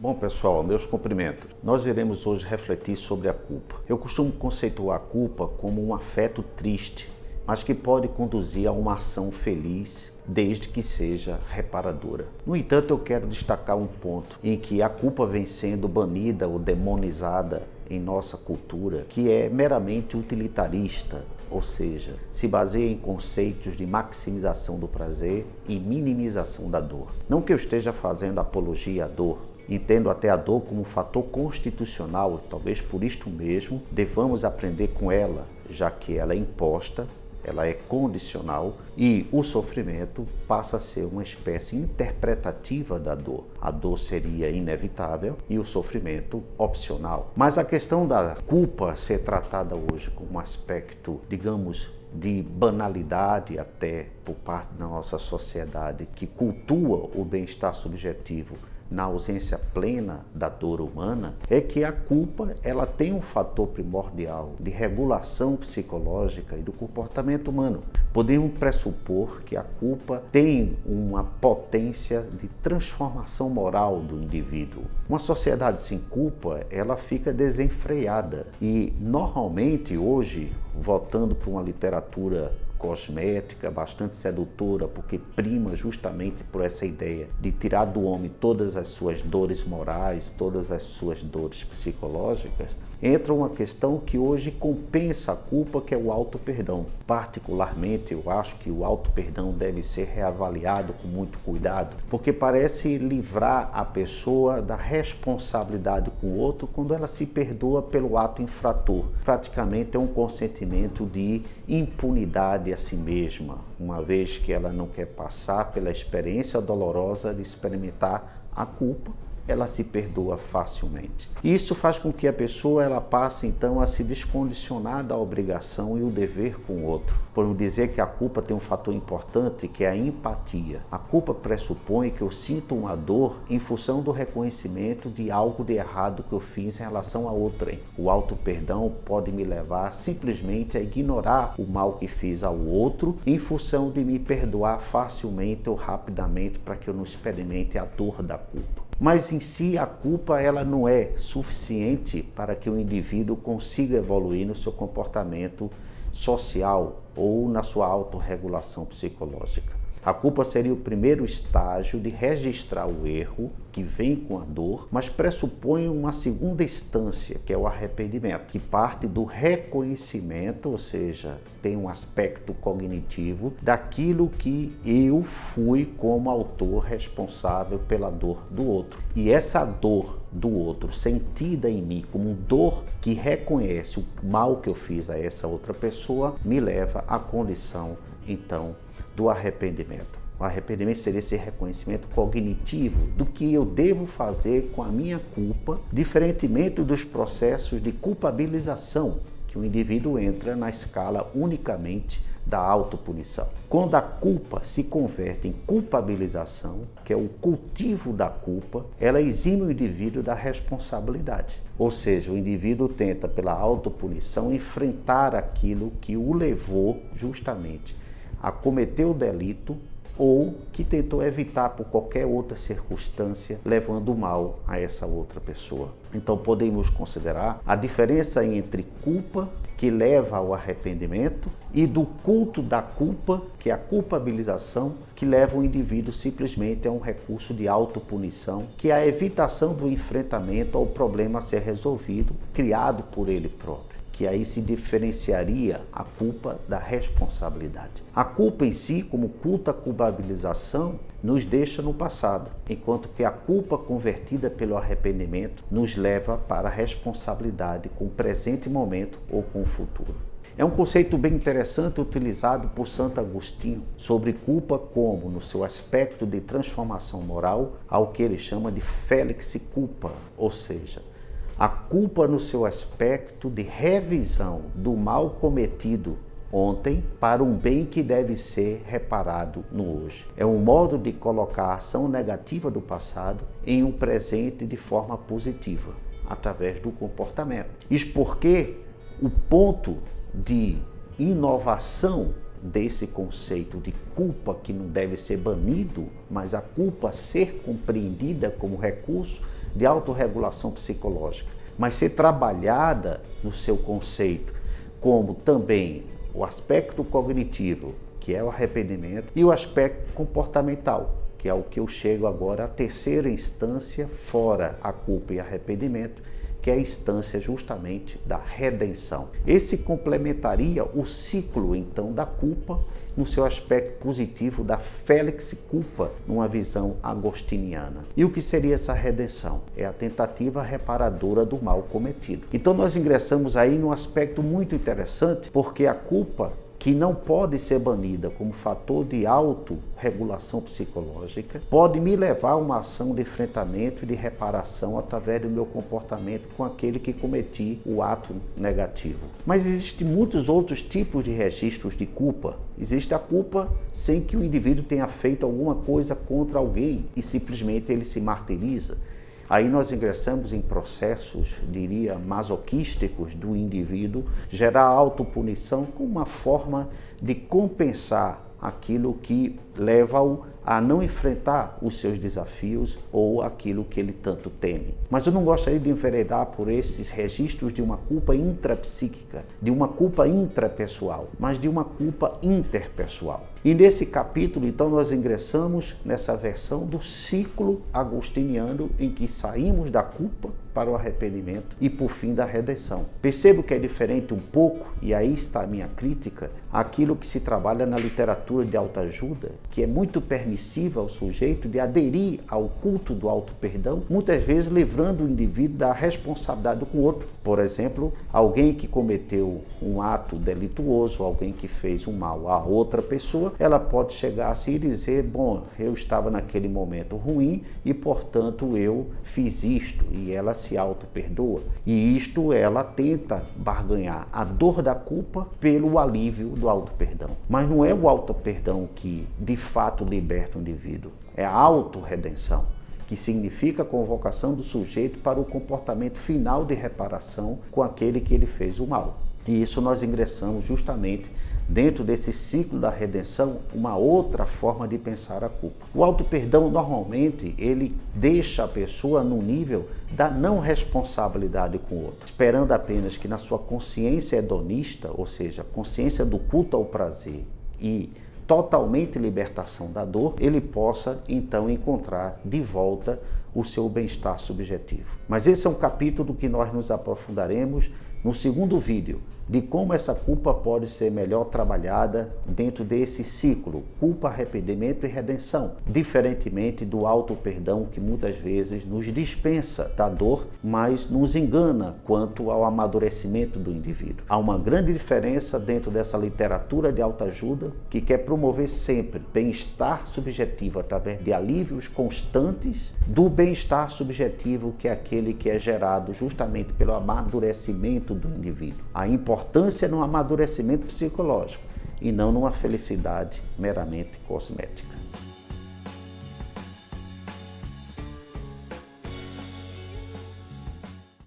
Bom, pessoal, meus cumprimentos. Nós iremos hoje refletir sobre a culpa. Eu costumo conceituar a culpa como um afeto triste, mas que pode conduzir a uma ação feliz, desde que seja reparadora. No entanto, eu quero destacar um ponto em que a culpa vem sendo banida ou demonizada em nossa cultura, que é meramente utilitarista, ou seja, se baseia em conceitos de maximização do prazer e minimização da dor. Não que eu esteja fazendo apologia à dor, entendo até a dor como um fator constitucional, talvez por isto mesmo devamos aprender com ela, já que ela é imposta, ela é condicional e o sofrimento passa a ser uma espécie interpretativa da dor. A dor seria inevitável e o sofrimento opcional. Mas a questão da culpa ser tratada hoje como um aspecto, digamos, de banalidade até por parte da nossa sociedade que cultua o bem-estar subjetivo na ausência plena da dor humana, é que a culpa ela tem um fator primordial de regulação psicológica e do comportamento humano. Podemos pressupor que a culpa tem uma potência de transformação moral do indivíduo. Uma sociedade sem culpa, ela fica desenfreada e normalmente hoje, voltando para uma literatura cosmética, bastante sedutora, porque prima justamente por essa ideia de tirar do homem todas as suas dores morais, todas as suas dores psicológicas, entra uma questão que hoje compensa a culpa, que é o auto-perdão. Particularmente, eu acho que o auto-perdão deve ser reavaliado com muito cuidado, porque parece livrar a pessoa da responsabilidade com o outro quando ela se perdoa pelo ato infrator. Praticamente é um consentimento de impunidade a si mesma, uma vez que ela não quer passar pela experiência dolorosa de experimentar a culpa, ela se perdoa facilmente. Isso faz com que a pessoa ela passe então a se descondicionar da obrigação e o dever com o outro. Por não dizer que a culpa tem um fator importante, que é a empatia. A culpa pressupõe que eu sinto uma dor em função do reconhecimento de algo de errado que eu fiz em relação a outrem. O auto-perdão pode me levar simplesmente a ignorar o mal que fiz ao outro em função de me perdoar facilmente ou rapidamente para que eu não experimente a dor da culpa. Mas em si a culpa ela não é suficiente para que o indivíduo consiga evoluir no seu comportamento social ou na sua autorregulação psicológica. A culpa seria o primeiro estágio de registrar o erro que vem com a dor, mas pressupõe uma segunda instância, que é o arrependimento, que parte do reconhecimento, ou seja, tem um aspecto cognitivo daquilo que eu fui como autor responsável pela dor do outro. E essa dor do outro, sentida em mim como dor que reconhece o mal que eu fiz a essa outra pessoa, me leva à condição, então, do arrependimento. O arrependimento seria esse reconhecimento cognitivo do que eu devo fazer com a minha culpa, diferentemente dos processos de culpabilização, que o indivíduo entra na escala unicamente da autopunição. Quando a culpa se converte em culpabilização, que é o cultivo da culpa, ela exime o indivíduo da responsabilidade. Ou seja, o indivíduo tenta, pela autopunição, enfrentar aquilo que o levou justamente a cometer o delito ou que tentou evitar por qualquer outra circunstância, levando mal a essa outra pessoa. Então podemos considerar a diferença entre culpa, que leva ao arrependimento, e do culto da culpa, que é a culpabilização, que leva o indivíduo simplesmente a um recurso de autopunição, que é a evitação do enfrentamento ao problema a ser resolvido, criado por ele próprio, que aí se diferenciaria a culpa da responsabilidade. A culpa em si, como culto à culpabilização, nos deixa no passado, enquanto que a culpa convertida pelo arrependimento nos leva para a responsabilidade com o presente momento ou com o futuro. É um conceito bem interessante utilizado por Santo Agostinho sobre culpa como, no seu aspecto de transformação moral, ao que ele chama de felix culpa, ou seja, a culpa no seu aspecto de revisão do mal cometido ontem para um bem que deve ser reparado no hoje. É um modo de colocar a ação negativa do passado em um presente de forma positiva, através do comportamento. Isso porque o ponto de inovação desse conceito de culpa, que não deve ser banido, mas a culpa ser compreendida como recurso, de autorregulação psicológica, mas ser trabalhada no seu conceito, como também o aspecto cognitivo, que é o arrependimento, e o aspecto comportamental, que é o que eu chego agora à terceira instância, fora a culpa e arrependimento, que é a instância justamente da redenção. Esse complementaria o ciclo, então, da culpa no seu aspecto positivo da Felix culpa, numa visão agostiniana. E o que seria essa redenção? É a tentativa reparadora do mal cometido. Então nós ingressamos aí num aspecto muito interessante, porque a culpa, que não pode ser banida como fator de autorregulação psicológica, pode me levar a uma ação de enfrentamento e de reparação através do meu comportamento com aquele que cometi o ato negativo. Mas existem muitos outros tipos de registros de culpa. Existe a culpa sem que o indivíduo tenha feito alguma coisa contra alguém e simplesmente ele se martiriza. Aí nós ingressamos em processos, diria, masoquísticos do indivíduo, gerar autopunição como uma forma de compensar aquilo que leva-o a não enfrentar os seus desafios ou aquilo que ele tanto teme. Mas eu não gostaria de enveredar por esses registros de uma culpa intrapsíquica, de uma culpa intrapessoal, mas de uma culpa interpessoal. E nesse capítulo, então, nós ingressamos nessa versão do ciclo agostiniano em que saímos da culpa para o arrependimento e, por fim, da redenção. Percebo que é diferente um pouco, e aí está a minha crítica, aquilo que se trabalha na literatura de autoajuda, que é muito permissiva ao sujeito de aderir ao culto do auto-perdão, muitas vezes livrando o indivíduo da responsabilidade com o outro. Por exemplo, alguém que cometeu um ato delituoso, alguém que fez um mal a outra pessoa, ela pode chegar assim e dizer, bom, eu estava naquele momento ruim e, portanto, eu fiz isto, e ela se auto-perdoa. E isto ela tenta barganhar a dor da culpa pelo alívio do auto-perdão. Mas não é o auto-perdão que, de fato, liberta o indivíduo. É a auto-redenção, que significa a convocação do sujeito para o comportamento final de reparação com aquele que ele fez o mal. E isso nós ingressamos justamente dentro desse ciclo da redenção, uma outra forma de pensar a culpa. O auto-perdão, normalmente, ele deixa a pessoa no nível da não responsabilidade com o outro, esperando apenas que na sua consciência hedonista, ou seja, consciência do culto ao prazer e totalmente libertação da dor, ele possa então encontrar de volta o seu bem-estar subjetivo. Mas esse é um capítulo que nós nos aprofundaremos no segundo vídeo, de como essa culpa pode ser melhor trabalhada dentro desse ciclo, culpa, arrependimento e redenção, diferentemente do auto-perdão que muitas vezes nos dispensa da dor, mas nos engana quanto ao amadurecimento do indivíduo. Há uma grande diferença dentro dessa literatura de autoajuda que quer promover sempre bem-estar subjetivo através de alívios constantes do bem-estar subjetivo que é aquele que é gerado justamente pelo amadurecimento do indivíduo. A importância no amadurecimento psicológico e não numa felicidade meramente cosmética.